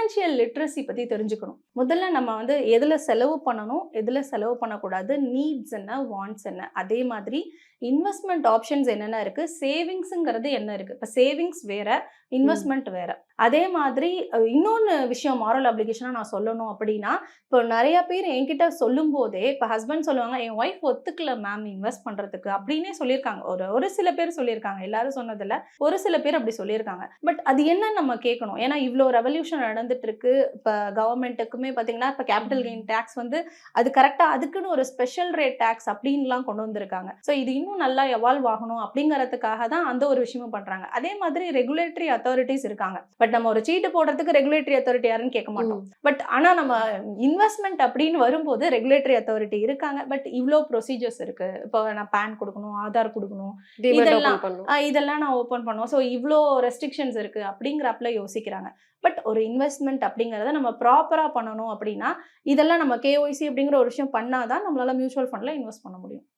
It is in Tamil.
ஃபினான்ஷியல் லிட்ரஸி பத்தி தெரிஞ்சுக்கணும். முதல்ல நம்ம வந்து எதுல செலவு பண்ணணும், எதுல செலவு பண்ணக்கூடாது, நீட்ஸ் என்ன, வாண்ட்ஸ் என்ன. அதே மாதிரி இன்வெஸ்ட்மெண்ட் ஆப்ஷன்ஸ் என்னென்ன இருக்கு, சேவிங்ஸ்ங்கிறது என்ன இருக்கு. இப்ப சேவிங்ஸ் வேற, ம். இன்வெஸ்ட்மெண்ட் வேற. அதே மாதிரி இன்னொன்னு விஷயம் மாரல் அப்ளிகேஷனா நான் சொல்லணும் அப்படின்னா, இப்போ நெறைய பேர் என்கிட்ட சொல்லும்போதே, இப்ப ஹஸ்பண்ட் சொல்லுவாங்க, "என் ஒய்ஃப் ஒத்துக்கல மேம் இன்வெஸ்ட் பண்றதுக்கு." அப்படின்னே சொல்லியிருக்காங்க. ஒரு ஒரு சில பேர் சொல்லியிருக்காங்க. எல்லாரும் சொன்னதில்ல. ஒரு சில பேர் அப்படி சொல்லியிருக்காங்க. பட் அது என்னன்னு நம்ம கேட்கணும். ஏன்னா இவ்ளோ ரெவல்யூஷன் நடந்துட்டு இருக்கு. இப்ப கவர்மெண்ட்டுக்குமே பார்த்தீங்கன்னா, இப்ப கேபிட்டல் கெயின் டாக்ஸ் வந்து அது கரெக்ட்டா அதுக்குன்னு ஒரு ஸ்பெஷல் ரேட் டாக்ஸ் அப்படின்லாம் கொண்டு வந்திருக்காங்க. ஸோ இது இன்னும் நல்லா எவால்வ் ஆகணும் அப்படிங்கிறதுக்காக தான் அந்த ஒரு விஷயமும் பண்றாங்க. அதே மாதிரி ரெகுலேட்டரி அத்தாரிட்டீஸ் இருக்காங்க. பட் நம்ம ஒரு சீட்டு போடுறதுக்கு ரெகுலேட்டரி அத்தாரிட்டி யாருன்னு கேட்க மாட்டோம். ம். பட் ஆனா நம்ம இன்வெஸ்ட்மென்ட் அப்படின்னு வரும்போது ரெகுலேட்டரி அத்தாரிட்டி இருக்காங்க. பட் இவ்ளோ ப்ரொசீஜர்ஸ் இருக்கு. இப்போ நான் பான் குடுக்கணும், ஆதார் குடுக்கணும். டிமேட் இதெல்லாம் ஓப்பன் பண்ணும். இதெல்லாம் நான் ஓப்பன் பண்ணுவோம். ஸோ இவ்ளோ ரெஸ்ட்ரிக்ஷன்ஸ் இருக்கு அப்படிங்கிறப்பல யோசிக்கிறாங்க. பட் ஒரு இன்வெஸ்ட்மென்ட் அப்படிங்கிறத நம்ம ப்ராப்பரா பண்ணணும் அப்படின்னா, இதெல்லாம் நம்ம கேஒய்சி அப்படிங்கிற ஒரு விஷயம் பண்ணா தான் நம்மளால மியூச்சுவல் ஃபண்ட்ல இன்வெஸ்ட் பண்ண முடியும்.